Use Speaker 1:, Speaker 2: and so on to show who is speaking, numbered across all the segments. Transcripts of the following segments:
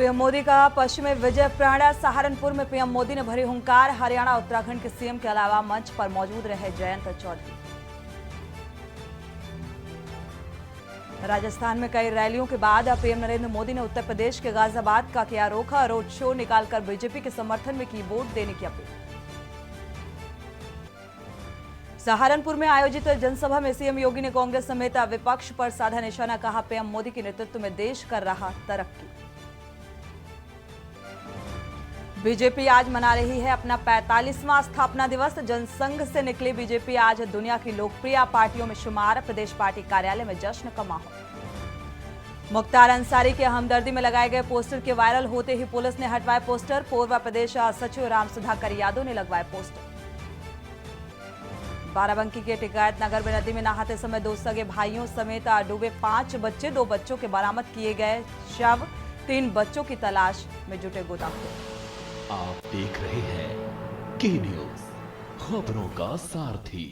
Speaker 1: PM Modi का पश्चिम में विजय प्रणा। सहारनपुर में पीएम मोदी ने भरी हुंकार। हरियाणा उत्तराखंड के सीएम के अलावा मंच पर मौजूद रहे जयंत चौधरी। राजस्थान में कई रैलियों के बाद पीएम नरेंद्र मोदी ने उत्तर प्रदेश के गाजियाबाद का किया रोका। रोड शो निकालकर बीजेपी के समर्थन में की वोट देने की अपील। सहारनपुर में आयोजित जनसभा में सीएम योगी ने कांग्रेस समेत विपक्ष पर साधा निशाना। कहा, पीएम मोदी के नेतृत्व में देश कर रहा तरक्की। बीजेपी आज मना रही है अपना 45वां स्थापना दिवस। जनसंघ से निकली बीजेपी आज दुनिया की लोकप्रिय पार्टियों में शुमार। प्रदेश पार्टी कार्यालय में जश्न का माहौल। मुख्तार अंसारी के हमदर्दी में लगाए गए पोस्टर के वायरल होते ही पुलिस ने हटवाए पोस्टर। पूर्व प्रदेश सचिव राम सुधाकर यादव ने लगवाए पोस्टर। बाराबंकी के टिकैत नगर में नदी में नहाते समय दो सगे भाइयों समेत डूबे 5 बच्चे। 2 बच्चों के बरामद किए गए शव। 3 बच्चों की तलाश में जुटे गोताखोर।
Speaker 2: आप देख रहे हैं के न्यूज, खबरों का सारथी।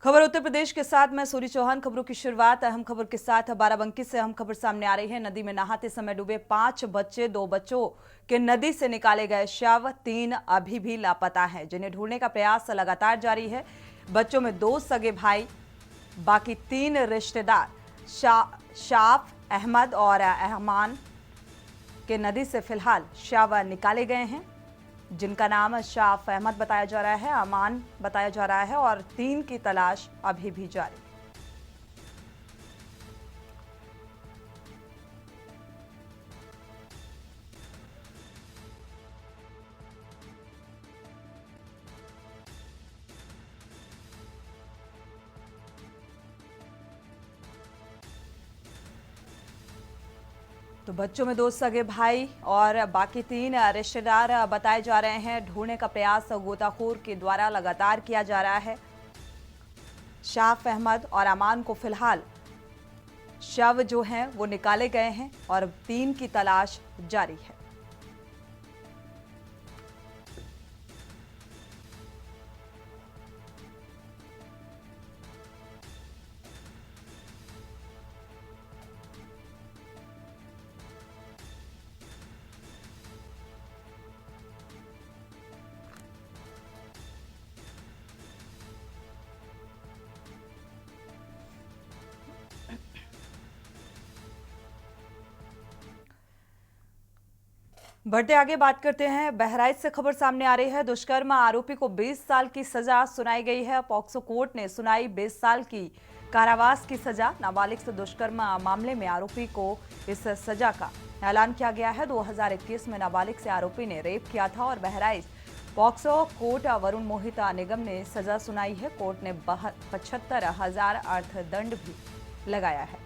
Speaker 1: खबर उत्तर प्रदेश के साथ मैं सूरी चौहान। खबरों की शुरुआत अहम खबर के साथ बाराबंकी से अहम खबर सामने आ रही है। नदी में नहाते समय डूबे 5 बच्चे। 2 बच्चों के नदी से निकाले गए शव। 3 अभी भी लापता हैं, जिन्हें ढूंढने का प्रयास लगातार जारी है। बच्चों में 2 सगे भाई, बाकी 3 रिश्तेदार शाफ, अहमद और अहमान के नदी से फिलहाल शव निकाले गए हैं, जिनका नाम शाफ अहमद बताया जा रहा है, अमान बताया जा रहा है और 3 की तलाश अभी भी जारी। तो बच्चों में 2 सगे भाई और बाकी 3 रिश्तेदार बताए जा रहे हैं। ढूंढने का प्रयास गोताखोर के द्वारा लगातार किया जा रहा है। शाफ अहमद और अमान को फिलहाल शव जो हैं वो निकाले गए हैं और 3 की तलाश जारी है। बढ़ते आगे बात करते हैं। बहराइच से खबर सामने आ रही है। दुष्कर्म आरोपी को 20 साल की सजा सुनाई गई है। पॉक्सो कोर्ट ने सुनाई 20 साल की कारावास की सजा। नाबालिग से दुष्कर्म मामले में आरोपी को इस सजा का ऐलान किया गया है। 2021 में नाबालिग से आरोपी ने रेप किया था और बहराइच पॉक्सो कोर्ट वरुण मोहिता निगम ने सजा सुनाई है। कोर्ट ने 75,000 अर्थदंड भी लगाया है।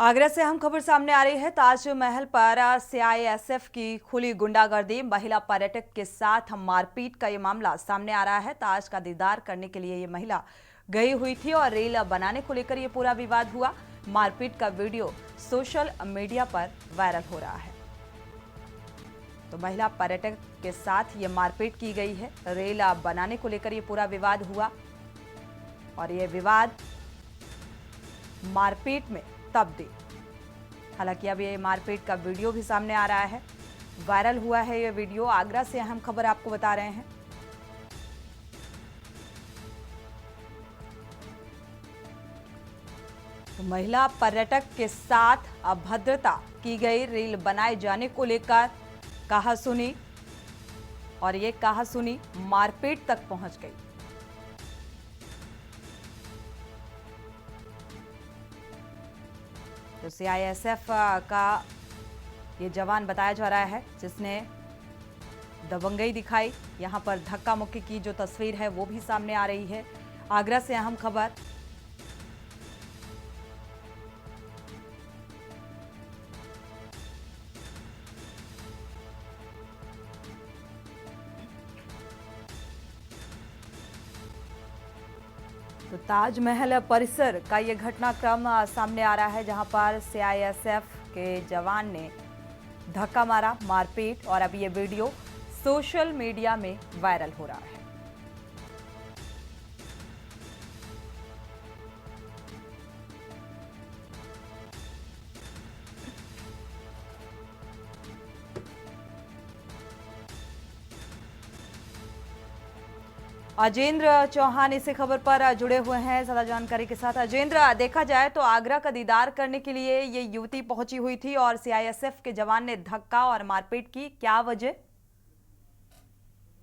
Speaker 1: आगरा से अहम खबर सामने आ रही है। ताजमहल पर सीआईएसएफ की खुली गुंडागर्दी। महिला पर्यटक के साथ मारपीट का ये मामला सामने आ रहा है। ताज का दीदार करने के लिए ये महिला गई हुई थी और रील बनाने को लेकर ये पूरा विवाद हुआ। मारपीट का वीडियो सोशल मीडिया पर वायरल हो रहा है। तो महिला पर्यटक के साथ ये मारपीट की गई है। रील बनाने को लेकर ये पूरा विवाद हुआ और ये विवाद मारपीट में तब्दील। हालांकि अब ये मारपीट का वीडियो भी सामने आ रहा है, वायरल हुआ है ये वीडियो। आगरा से अहम खबर आपको बता रहे हैं। तो महिला पर्यटक के साथ अभद्रता की गई। रील बनाए जाने को लेकर कहासुनी और ये कहासुनी मारपीट तक पहुंच गई। तो सीआईएसएफ का ये जवान बताया जा रहा है जिसने दबंगई दिखाई। यहां पर धक्का मुक्की की जो तस्वीर है वो भी सामने आ रही है। आगरा से अहम खबर। तो ताजमहल परिसर का ये घटनाक्रम सामने आ रहा है जहां पर सीआईएसएफ के जवान ने धक्का मारा, मारपीट, और अब ये वीडियो सोशल मीडिया में वायरल हो रहा है। अजेंद्र चौहान इसी खबर पर जुड़े हुए हैं ज्यादा जानकारी के साथ। अजेंद्र, देखा जाए तो आगरा का दीदार करने के लिए ये युवती पहुंची हुई थी और सीआईएसएफ के जवान ने धक्का और मारपीट की, क्या वजह?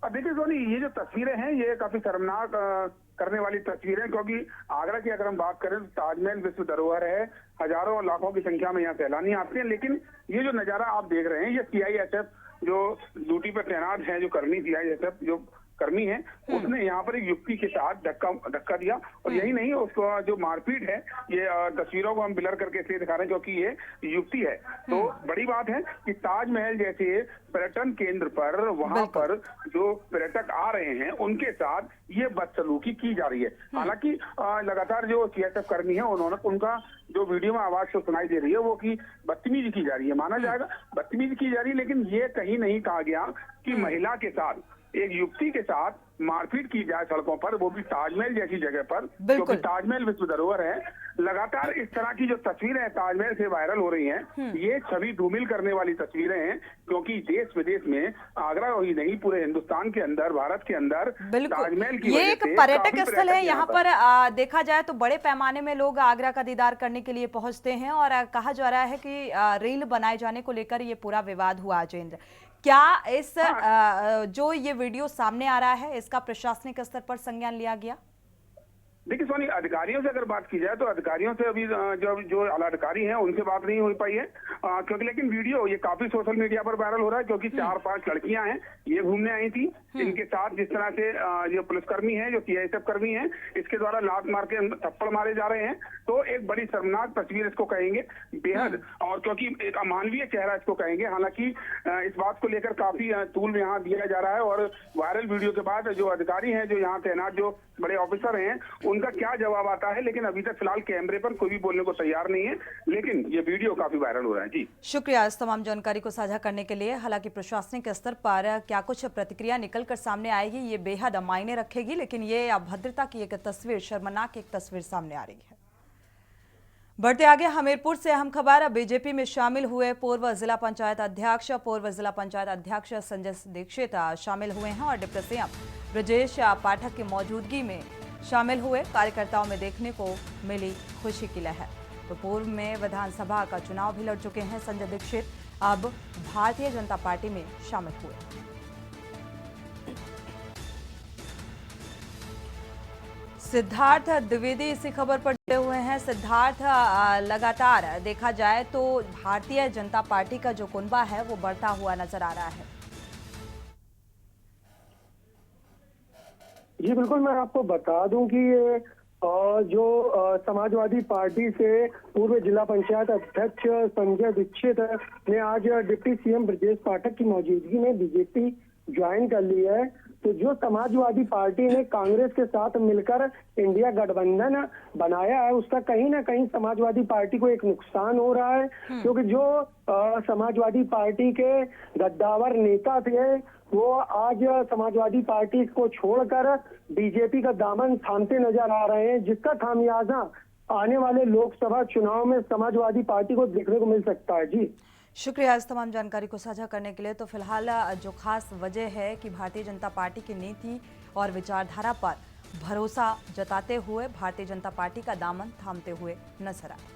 Speaker 3: देखिए सोनी, ये जो तस्वीरें हैं ये काफी शर्मनाक करने वाली तस्वीरें हैं, क्योंकि आगरा की अगर हम बात करें तो ताजमहल विश्व धरोहर है। हजारों और लाखों की संख्या में यहाँ सैलानी आते हैं, लेकिन ये जो नजारा आप देख रहे हैं ये सीआईएसएफ जो ड्यूटी पर तैनात है, जो कर्मी सीआईएसएफ जो कर्मी है, उसने यहाँ पर एक युवती के साथ धक्का दिया। और यही नहीं, उसको जो मारपीट है, ये तस्वीरों को हम ब्लर करके इसलिए दिखा रहे हैं क्योंकि ये युवती है। तो बड़ी बात है कि ताजमहल जैसे पर्यटन केंद्र पर वहां पर जो पर्यटक आ रहे हैं उनके साथ ये बदसलूकी की जा रही है। हालांकि लगातार जो सीआईएसएफ कर्मी है उनका जो वीडियो में आवाज तो सुनाई दे रही है वो कि बदतमीजी की जा रही है, माना जाएगा बदतमीजी की जा रही है, लेकिन ये कहीं नहीं कहा गया कि महिला के साथ, एक युवती के साथ मारपीट की जाए सड़कों पर, वो भी ताजमहल जैसी जगह पर, क्योंकि ताजमहल विश्व धरोहर है। लगातार इस तरह की जो तस्वीरें हैं ताजमहल से वायरल हो रही हैं, ये छवि धूमिल करने वाली तस्वीरें हैं, क्योंकि देश विदेश में, आगरा ही नहीं पूरे हिंदुस्तान के अंदर, भारत के अंदर ताजमहल की
Speaker 1: ये एक पर्यटक स्थल है। यहाँ पर देखा जाए तो बड़े पैमाने में लोग आगरा का दीदार करने के लिए पहुंचते हैं और कहा जा रहा है कि रील बनाए जाने को लेकर ये पूरा विवाद हुआ। अजेंद्र, क्या इस जो ये वीडियो सामने आ रहा है इसका प्रशासनिक स्तर पर संज्ञान लिया गया?
Speaker 3: देखिए सोनी, अधिकारियों से अगर बात की जाए तो अधिकारियों से अभी जो आला अधिकारी हैं उनसे बात नहीं हो पाई है, क्योंकि लेकिन वीडियो ये काफी सोशल मीडिया पर वायरल हो रहा है, क्योंकि 4-5 लड़कियां हैं, ये घूमने आई थी, इनके साथ जिस तरह से जो पुलिसकर्मी हैं, जो सीआईएसएफ कर्मी हैं, इसके द्वारा लात मार के थप्पड़ मारे जा रहे हैं। तो एक बड़ी शर्मनाक तस्वीर इसको कहेंगे, बेहद, और क्योंकि एक अमानवीय चेहरा इसको कहेंगे। हालांकि इस बात को लेकर काफी तूल यहाँ दिया जा रहा है, और वायरल वीडियो के बाद जो अधिकारी हैं, जो यहाँ तैनात जो बड़े ऑफिसर हैं, उनका क्या जवाब आता है, लेकिन अभी तक फिलहाल कैमरे पर कोई भी बोलने को तैयार नहीं है, लेकिन ये वीडियो काफी वायरल हो रहा है। जी
Speaker 1: शुक्रिया इस तमाम जानकारी को साझा करने के लिए। हालांकि प्रशासनिक स्तर पर क्या कुछ प्रतिक्रिया निकलकर सामने आएगी ये बेहद मायने रखेगी, लेकिन ये अभद्रता की एक तस्वीर, शर्मनाक एक तस्वीर सामने आ रही है। बढ़ते आगे, हमीरपुर से अहम खबर। बीजेपी में शामिल हुए पूर्व जिला पंचायत अध्यक्ष संजय दीक्षित शामिल हुए हैं और डिप्टी सीएम ब्रजेश पाठक की मौजूदगी में शामिल हुए। कार्यकर्ताओं में देखने को मिली खुशी की लहर। तो पूर्व में विधानसभा का चुनाव भी लड़ चुके हैं संजय दीक्षित, अब भारतीय जनता पार्टी में शामिल हुए। सिद्धार्थ द्विवेदी इसी खबर पर जुड़े हुए हैं। सिद्धार्थ, लगातार देखा जाए तो भारतीय जनता पार्टी का जो कुनबा है वो बढ़ता हुआ नजर आ रहा है।
Speaker 4: जी बिल्कुल, मैं आपको बता दूं कि जो समाजवादी पार्टी से पूर्व जिला पंचायत अध्यक्ष संजय दीक्षित ने आज डिप्टी सीएम ब्रजेश पाठक की मौजूदगी में बीजेपी ज्वाइन कर ली है। तो जो समाजवादी पार्टी ने कांग्रेस के साथ मिलकर इंडिया गठबंधन बनाया है, उसका कहीं ना कहीं समाजवादी पार्टी को एक नुकसान हो रहा है, क्योंकि जो समाजवादी पार्टी के गद्दावर नेता थे वो आज समाजवादी पार्टी को छोड़कर बीजेपी का दामन थामते नजर आ रहे हैं, जिसका खामियाजा आने वाले लोकसभा चुनाव में समाजवादी पार्टी को देखने को मिल सकता है। जी
Speaker 1: शुक्रिया इस तमाम जानकारी को साझा करने के लिए। तो फिलहाल जो खास वजह है कि भारतीय जनता पार्टी की नीति और विचारधारा पर भरोसा जताते हुए भारतीय जनता पार्टी का दामन थामते हुए नजर आए।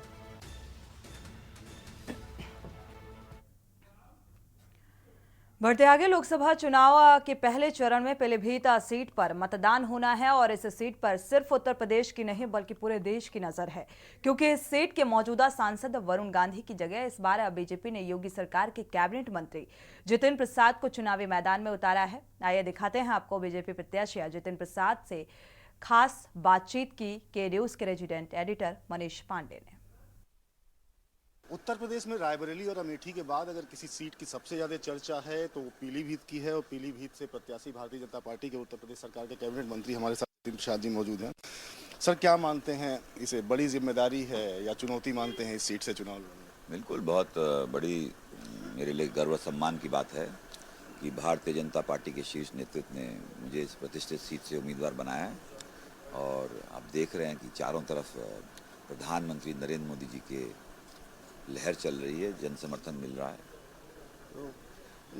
Speaker 1: बढ़ते आगे, लोकसभा चुनाव के पहले चरण में पीलीभीत सीट पर मतदान होना है और इस सीट पर सिर्फ उत्तर प्रदेश की नहीं बल्कि पूरे देश की नजर है, क्योंकि इस सीट के मौजूदा सांसद वरुण गांधी की जगह इस बार बीजेपी ने योगी सरकार के कैबिनेट मंत्री जितिन प्रसाद को चुनावी मैदान में उतारा है। आइए दिखाते हैं आपको बीजेपी प्रत्याशी जितिन प्रसाद से खास बातचीत की के न्यूज के रेजिडेंट एडिटर मनीष पांडे ने।
Speaker 5: उत्तर प्रदेश में रायबरेली और अमेठी के बाद अगर किसी सीट की सबसे ज्यादा चर्चा है तो वो पीलीभीत की है और पीलीभीत से प्रत्याशी भारतीय जनता पार्टी के उत्तर प्रदेश सरकार के कैबिनेट मंत्री हमारे साथ जितिन प्रसाद जी मौजूद हैं। सर, क्या मानते हैं, इसे बड़ी जिम्मेदारी है या चुनौती मानते हैं इस सीट से चुनाव लड़ना?
Speaker 6: बिल्कुल, बहुत बड़ी मेरे लिए गर्व और सम्मान की बात है कि भारतीय जनता पार्टी के शीर्ष नेतृत्व ने मुझे इस प्रतिष्ठित सीट से उम्मीदवार बनाया है और आप देख रहे हैं कि चारों तरफ प्रधानमंत्री नरेंद्र मोदी जी के लहर चल रही है, जन समर्थन मिल रहा है।
Speaker 5: तो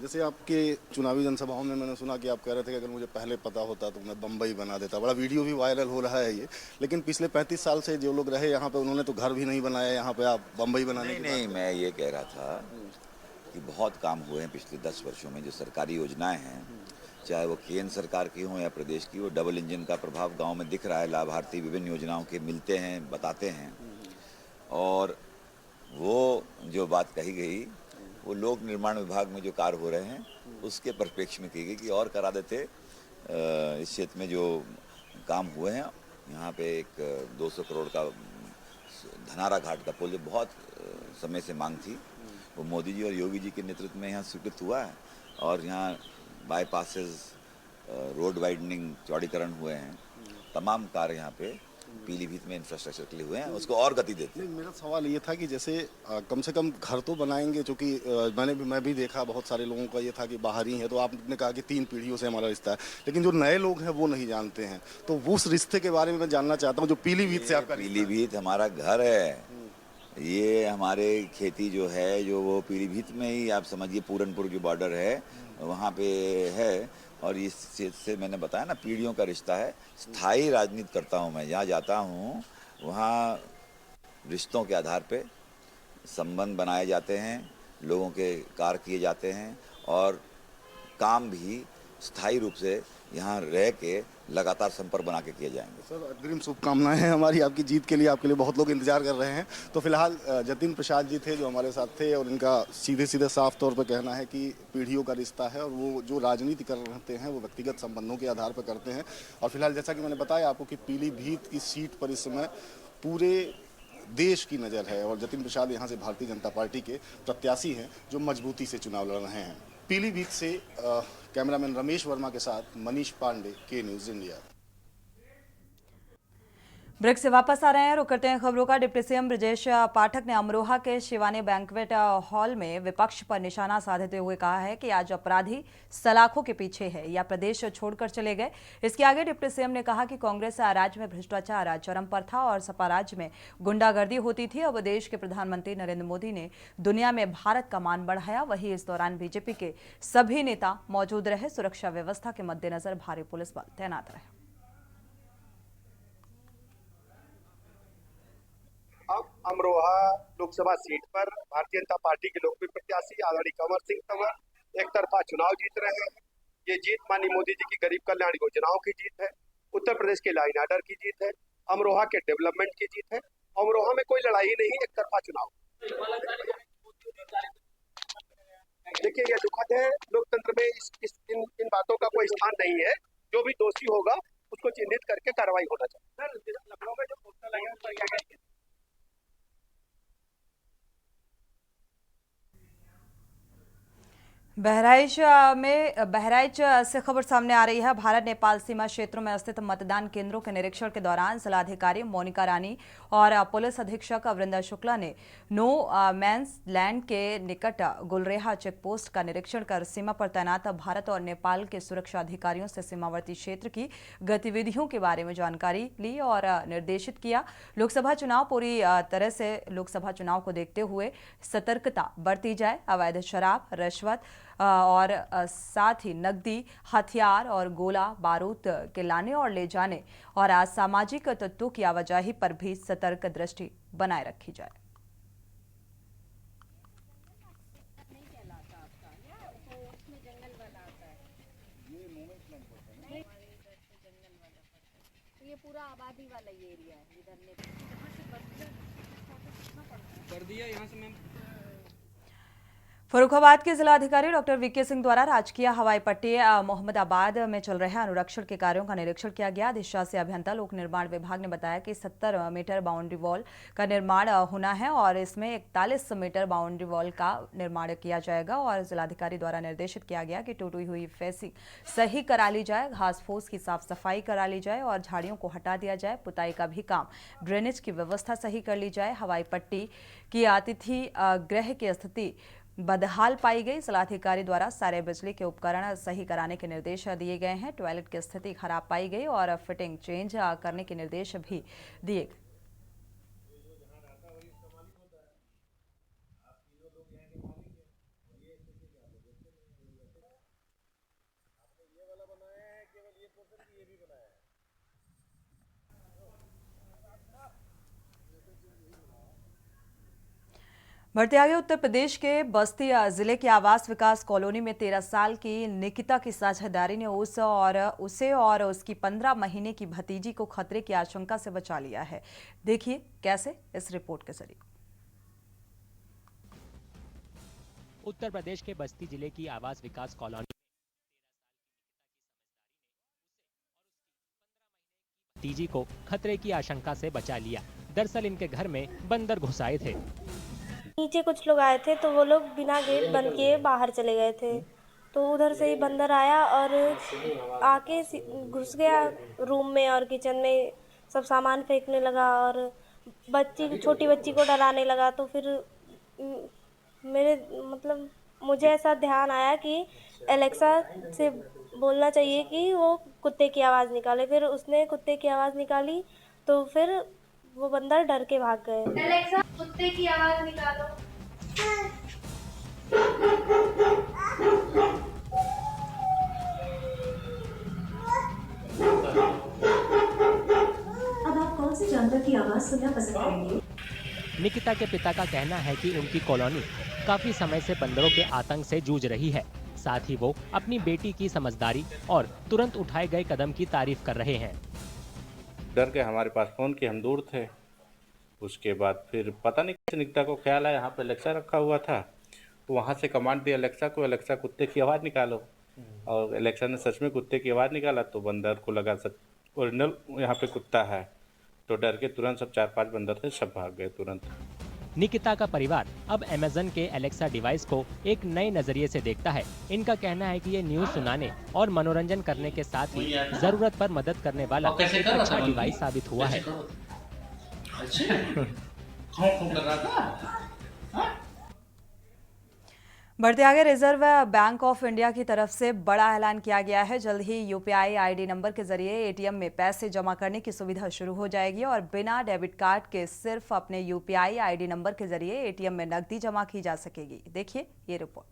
Speaker 5: जैसे आपके चुनावी जनसभाओं में मैंने सुना कि आप कह रहे थे कि अगर मुझे पहले पता होता तो मैं बम्बई बना देता। बड़ा वीडियो भी वायरल हो रहा है ये, लेकिन पिछले 35 साल से जो लोग रहे यहाँ पे उन्होंने तो घर भी नहीं बनाया, यहाँ पे आप बम्बई बनाने की
Speaker 6: नहीं, मैं ये कह रहा था कि बहुत काम हुए हैं पिछले 10 वर्षों में। जो सरकारी योजनाएं हैं, चाहे वो केंद्र सरकार की हों या प्रदेश की, वो डबल इंजन का प्रभाव गाँव में दिख रहा है। लाभार्थी विभिन्न योजनाओं के मिलते हैं, बताते हैं। और वो जो बात कही गई वो लोक निर्माण विभाग में जो कार्य हो रहे हैं उसके परिप्रेक्ष्य में की गई कि और करा देते। इस क्षेत्र में जो काम हुए हैं, यहाँ पे एक 200 करोड़ का धनारा घाट का पुल जो बहुत समय से मांग थी, वो मोदी जी और योगी जी के नेतृत्व में यहाँ स्वीकृत हुआ है और यहाँ बाईपासेस, रोड वाइडनिंग, चौड़ीकरण हुए हैं। तमाम कार्य यहाँ पे पीलीभीत में इंफ्रास्ट्रक्चर के लिए हुए हैं, उसको और गति देते हैं।
Speaker 5: मेरा सवाल ये था कि जैसे कम से कम घर तो बनाएंगे, क्योंकि मैं भी देखा बहुत सारे लोगों का ये था कि बाहर ही है, तो आपने कहा कि 3 पीढ़ियों से हमारा रिश्ता है, लेकिन जो नए लोग हैं वो नहीं जानते हैं, तो उस रिश्ते के बारे में मैं जानना चाहता हूँ जो पीलीभीत से आपका।
Speaker 6: पीलीभीत हमारा घर है, ये हमारे खेती जो है, जो वो पीलीभीत में ही आप समझिए पूरनपुर जो बॉर्डर है वहाँ पे है। और इस से मैंने बताया ना, पीढ़ियों का रिश्ता है। स्थायी राजनीति करता हूँ मैं, जहाँ जाता हूँ वहाँ रिश्तों के आधार पे संबंध बनाए जाते हैं, लोगों के कार्य किए जाते हैं और काम भी स्थायी रूप से यहाँ रह के लगातार संपर्क बना के किए जाएंगे।
Speaker 5: सर, अग्रिम शुभकामनाएं हैं हमारी आपकी जीत के लिए। आपके लिए बहुत लोग इंतजार कर रहे हैं। तो फिलहाल जितिन प्रसाद जी थे जो हमारे साथ थे और इनका सीधे सीधे साफ तौर पर कहना है कि पीढ़ियों का रिश्ता है और वो जो राजनीति कर रहे हैं वो व्यक्तिगत संबंधों के आधार पर करते हैं। और फिलहाल जैसा कि मैंने बताया आपको कि पीलीभीत की सीट पर इस समय पूरे देश की नज़र है और जितिन प्रसाद यहाँ से भारतीय जनता पार्टी के प्रत्याशी हैं जो मजबूती से चुनाव लड़ रहे हैं। पीलीभीत से कैमरामैन रमेश वर्मा के साथ मनीष पांडे, के न्यूज़ इंडिया।
Speaker 1: ब्रेक से वापस आ रहे हैं, रुक करते हैं खबरों का। डिप्टी सीएम ब्रजेश पाठक ने अमरोहा के शिवानी बैंक्वेट हॉल में विपक्ष पर निशाना साधते हुए कहा है कि आज अपराधी सलाखों के पीछे है या प्रदेश छोड़कर चले गए। इसके आगे डिप्टी सीएम ने कहा कि कांग्रेस राज्य में भ्रष्टाचार चरम पर था और सपा राज्य में गुंडागर्दी होती थी। अब देश के प्रधानमंत्री नरेंद्र मोदी ने दुनिया में भारत का मान बढ़ाया। वहीं इस दौरान बीजेपी के सभी नेता मौजूद रहे। सुरक्षा व्यवस्था के मद्देनजर भारी पुलिस बल तैनात रहे।
Speaker 7: अब अमरोहा लोकसभा सीट पर भारतीय जनता पार्टी के लोकप्रिय प्रत्याशी आदरणीय कंवर सिंह तंवर एक तरफा चुनाव जीत रहे हैं। ये जीत माननीय मोदी जी की गरीब कल्याण योजनाओं की जीत है, उत्तर प्रदेश के लॉ एंड ऑर्डर की जीत है, अमरोहा के डेवलपमेंट की जीत है। अमरोहा में कोई लड़ाई नहीं, एक तरफा चुनाव। देखिए, ये दुखद है, लोकतंत्र में इन बातों का कोई स्थान नहीं है। जो भी दोषी होगा उसको चिन्हित करके कार्रवाई होना चाहिए। लखनऊ में जो पोस्टर लगे उस पर क्या कहेंगे?
Speaker 1: बहराइच से खबर सामने आ रही है। भारत नेपाल सीमा क्षेत्रों में स्थित मतदान केंद्रों के निरीक्षण के दौरान जिलाधिकारी मोनिका रानी और पुलिस अधीक्षक वृंदा शुक्ला ने नो मैंस लैंड के निकट गुलरेहा चेकपोस्ट का निरीक्षण कर सीमा पर तैनात भारत और नेपाल के सुरक्षा अधिकारियों से सीमावर्ती क्षेत्र की गतिविधियों के बारे में जानकारी ली और निर्देशित किया। लोकसभा चुनाव पूरी तरह से लोकसभा चुनाव को देखते हुए सतर्कता बरती जाए। अवैध शराब, रिश्वत और साथ ही नकदी, हथियार और गोला बारूद के लाने और ले जाने और असामाजिक तत्वों की आवाजाही पर भी सतर्क दृष्टि बनाए रखी जाए।
Speaker 8: पूरा आबादी वाला ये एरिया है इधर ने
Speaker 9: कर दिया यहाँ से मैम।
Speaker 1: फर्रुखाबाद के जिलाधिकारी डॉक्टर वीके सिंह द्वारा राजकीय हवाई पट्टी मोहम्मदाबाद में चल रहे अनुरक्षण के कार्यों का निरीक्षण किया गया। अधिशासी अभियंता लोक निर्माण विभाग ने बताया कि 70 मीटर बाउंड्री वॉल का निर्माण होना है और इसमें 41 मीटर बाउंड्री वॉल का निर्माण किया जाएगा और जिलाधिकारी द्वारा निर्देशित किया गया कि टूटी हुई फेंसिंग सही करा ली जाए, घास फूस की साफ सफाई करा ली जाए और झाड़ियों को हटा दिया जाए। पुताई का भी काम, ड्रेनेज की व्यवस्था सही कर ली जाए। हवाई पट्टी की अतिथि गृह की स्थिति बदहाल पाई गई। जिलाधिकारी द्वारा सारे बिजली के उपकरण सही कराने के निर्देश दिए गए हैं। टॉयलेट की स्थिति खराब पाई गई और फिटिंग चेंज करने के निर्देश भी दिए गए। बढ़ते आगे उत्तर प्रदेश के बस्ती जिले की आवास विकास कॉलोनी में 13 साल की निकिता की साझेदारी ने उसे और उसकी 15 महीने की भतीजी को खतरे की आशंका से बचा लिया है। देखिए कैसे इस रिपोर्ट के जरिए।
Speaker 10: उत्तर प्रदेश के बस्ती जिले की आवास विकास कॉलोनी भतीजी को खतरे की आशंका से बचा लिया। दरअसल इनके घर में बंदर घुस आए थे।
Speaker 11: नीचे कुछ लोग आए थे तो वो लोग बिना गेट बंद किए बाहर चले गए थे, तो उधर से ही बंदर आया और आके घुस गया रूम में और किचन में सब सामान फेंकने लगा और छोटी बच्ची को डराने लगा। तो फिर मुझे ऐसा ध्यान आया कि एलेक्सा से बोलना चाहिए कि वो कुत्ते की आवाज़ निकाले। फिर उसने कुत्ते की आवाज़ निकाली तो फिर वो बंदर डर के भाग गए। एलेक्सा कुत्ते की आवाज़ निकालो।
Speaker 12: अब आप कौन से जानवर की आवाज़ सुनना पसंद करेंगे?
Speaker 10: निकिता के पिता का कहना है कि उनकी कॉलोनी काफी समय से बंदरों के आतंक से जूझ रही है। साथ ही वो अपनी बेटी की समझदारी और तुरंत उठाए गए कदम की तारीफ कर रहे हैं।
Speaker 13: डर के हमारे पास फोन किए, हम दूर थे। उसके बाद फिर पता नहीं कैसे निकिता को ख्याल आया, यहाँ पे एलेक्सा रखा हुआ था, तो वहाँ से कमांड दिया एलेक्सा को, एलेक्सा कुत्ते की आवाज़ निकालो। और एलेक्सा ने सच में कुत्ते की आवाज़ निकाला तो बंदर को लगा सच ओरिजिनल यहाँ पे कुत्ता है, तो डर के तुरंत सब 4-5 बंदर थे, सब भाग गए तुरंत।
Speaker 10: निकिता का परिवार अब अमेज़न के एलेक्सा डिवाइस को एक नए नजरिए से देखता है। इनका कहना है कि ये न्यूज सुनाने और मनोरंजन करने के साथ ही जरूरत पर मदद करने वाला एक अच्छा डिवाइस साबित हुआ है।
Speaker 1: बढ़ते आगे रिजर्व बैंक ऑफ इंडिया की तरफ से बड़ा ऐलान किया गया है। जल्द ही यूपीआई आईडी नंबर के जरिए एटीएम में पैसे जमा करने की सुविधा शुरू हो जाएगी और बिना डेबिट कार्ड के सिर्फ अपने यूपीआई आईडी नंबर के जरिए एटीएम में नकदी जमा की जा सकेगी। देखिए ये रिपोर्ट।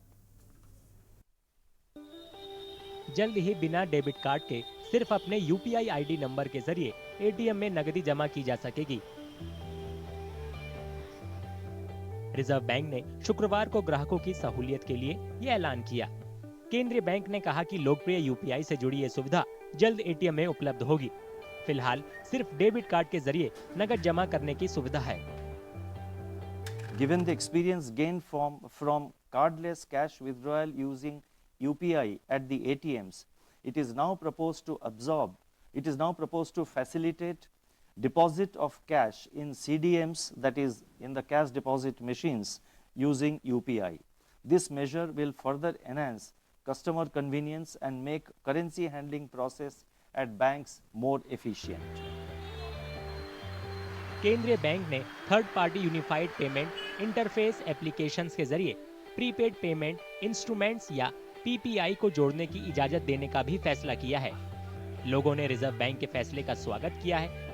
Speaker 10: जल्द ही बिना डेबिट कार्ड के सिर्फ अपने यूपीआई आईडी नंबर के जरिए एटीएम में नकदी जमा की जा सकेगी। रिजर्व बैंक ने शुक्रवार को ग्राहकों की सहूलियत के लिए ये ऐलान किया। केंद्रीय बैंक ने कहा कि लोकप्रिय यूपीआई से जुड़ी ये सुविधा जल्द एटीएम में उपलब्ध होगी। फिलहाल सिर्फ डेबिट कार्ड के जरिए नकद जमा करने की सुविधा है।
Speaker 14: Given the experience gained from cardless cash withdrawal using UPI at the ATMs, it is now proposed to facilitate deposit of cash in CDMs, that is in the cash deposit machines, using UPI. This measure will further enhance customer convenience and make currency handling process at banks more efficient.
Speaker 10: केंद्रीय bank ने third party unified payment interface applications के जरिए prepaid payment instruments या PPI को जोड़ने की इजाजत देने का भी फैसला किया है। लोगों ने रिजर्व बैंक के फैसले का स्वागत किया है।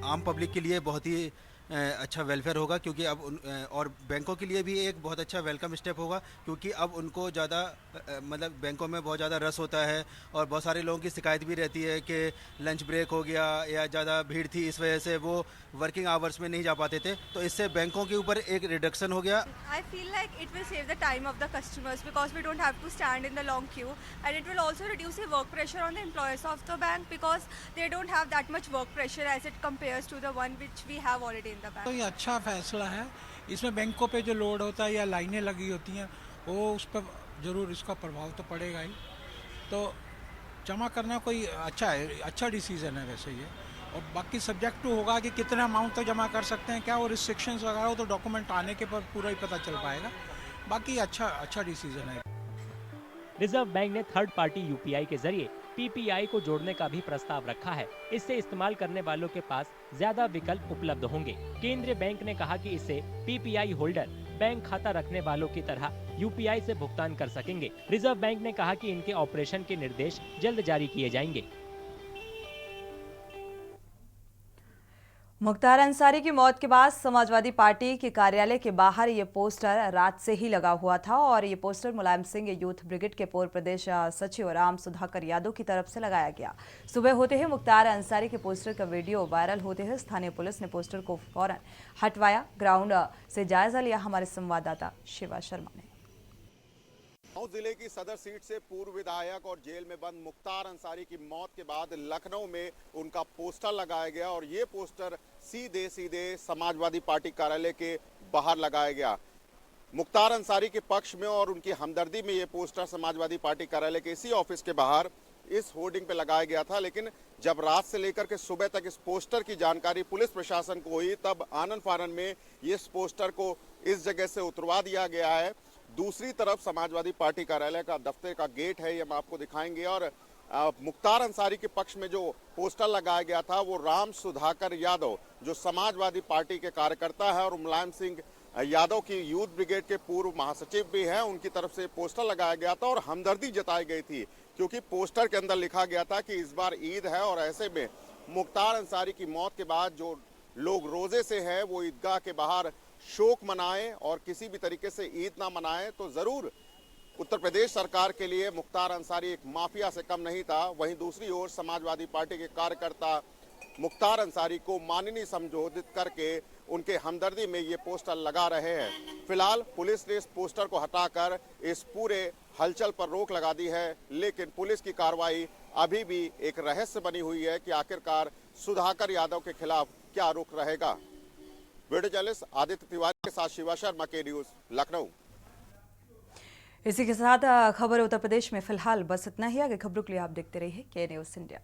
Speaker 15: आम पब्लिक के लिए बहुत ही अच्छा वेलफेयर होगा, क्योंकि अब और बैंकों के लिए भी एक बहुत अच्छा वेलकम स्टेप होगा, क्योंकि अब उनको ज़्यादा मतलब बैंकों में बहुत ज़्यादा रस होता है और बहुत सारे लोगों की शिकायत भी रहती है कि लंच ब्रेक हो गया या ज़्यादा भीड़ थी, इस वजह से वो वर्किंग आवर्स में नहीं जा पाते थे, तो इससे बैंकों के ऊपर एक रिडक्शन हो गया।
Speaker 16: I feel like it will save the time of the customers because we don't have to stand in the long queue, and it will also reduce the work pressure on the employees of the bank because they don't have that much work pressure as it compares to the one which we have already in the bank.
Speaker 17: तो ये अच्छा फैसला है। इसमें बैंकों पे जो load होता है या लाइनें लगी होती हैं वो उस पर ज़रूर इसका प्रभाव तो पड़ेगा ही। तो जमा करना कोई अच्छा है, अच्छा डिसीजन है वैसे ये। और बाकी सब्जेक्ट टू होगा कि कितना अमाउंट तक जमा कर सकते हैं, क्या वो रिस्ट्रिक्शंस वगैरह हो तो डॉक्यूमेंट आने के पर पूरा ही पता चल पाएगा। बाकी अच्छा डिसीजन है।
Speaker 10: रिजर्व बैंक ने थर्ड पार्टी यूपीआई के जरिए पीपीआई को जोड़ने का भी प्रस्ताव रखा है। इससे इस्तेमाल करने वालों के पास ज्यादा विकल्प उपलब्ध होंगे। केंद्रीय बैंक ने कहा कि इससे पीपीआई होल्डर बैंक खाता रखने वालों की तरह यूपीआई से भुगतान कर सकेंगे। रिजर्व बैंक ने कहा कि इनके ऑपरेशन के निर्देश जल्द जारी किए जाएंगे।
Speaker 1: मुख्तार अंसारी की मौत के बाद समाजवादी पार्टी के कार्यालय के बाहर ये पोस्टर रात से ही लगा हुआ था और ये poster Mulayam Singh youth brigade के पूर्व प्रदेश सचिव राम सुधाकर यादव की तरफ से लगाया गया। सुबह होते ही मुख्तार अंसारी के पोस्टर का वीडियो वायरल होते ही स्थानीय पुलिस ने पोस्टर को फौरन हटवाया। ग्राउंड से जायजा लिया हमारे संवाददाता शिवा शर्मा ने।
Speaker 18: जिले की सदर सीट से पूर्व विधायक और जेल में बंद मुख्तार अंसारी की मौत के बाद लखनऊ में उनका पोस्टर लगाया गया और ये पोस्टर सीधे समाजवादी पार्टी कार्यालय के बाहर लगाया गया। मुख्तार अंसारी के पक्ष में और उनकी हमदर्दी में ये पोस्टर समाजवादी पार्टी कार्यालय के इसी ऑफिस के बाहर इस होर्डिंग पे लगाया गया था, लेकिन जब रात से लेकर के सुबह तक इस पोस्टर की जानकारी पुलिस प्रशासन को हुई तब आनन फानन में इस पोस्टर को इस जगह से उतरवा दिया गया है। दूसरी तरफ समाजवादी पार्टी कार्यालय का दफ्तर का गेट है, ये हम आपको दिखाएंगे। और मुख्तार अंसारी के पक्ष में जो पोस्टर लगाया गया था वो राम सुधाकर यादव जो समाजवादी पार्टी के कार्यकर्ता है और मुलायम सिंह यादव की यूथ ब्रिगेड के पूर्व महासचिव भी हैं, उनकी तरफ से पोस्टर लगाया गया था और हमदर्दी जताई गई थी, क्योंकि पोस्टर के अंदर लिखा गया था कि इस बार ईद है और ऐसे में मुख्तार अंसारी की मौत के बाद जो लोग रोजे से हैं वो ईदगाह के बाहर शोक मनाएं और किसी भी तरीके से ईद ना मनाएं। तो जरूर उत्तर प्रदेश सरकार के लिए मुख्तार अंसारी एक माफिया से कम नहीं था। वहीं दूसरी ओर समाजवादी पार्टी के कार्यकर्ता मुख्तार अंसारी को माननीय संबोधित करके उनके हमदर्दी में ये पोस्टर लगा रहे हैं। फिलहाल पुलिस ने इस पोस्टर को हटाकर इस पूरे हलचल पर रोक लगा दी है, लेकिन पुलिस की कार्रवाई अभी भी एक रहस्य बनी हुई है कि आखिरकार सुधाकर यादव के खिलाफ क्या रुख रहेगा। वीडियो जर्नलिस्ट आदित्य तिवारी के साथ शिवा शर्मा, के न्यूज, लखनऊ।
Speaker 1: इसी के साथ खबर उत्तर प्रदेश में फिलहाल बस इतना ही। आगे खबरों के लिए आप देखते रहिए के न्यूज इंडिया।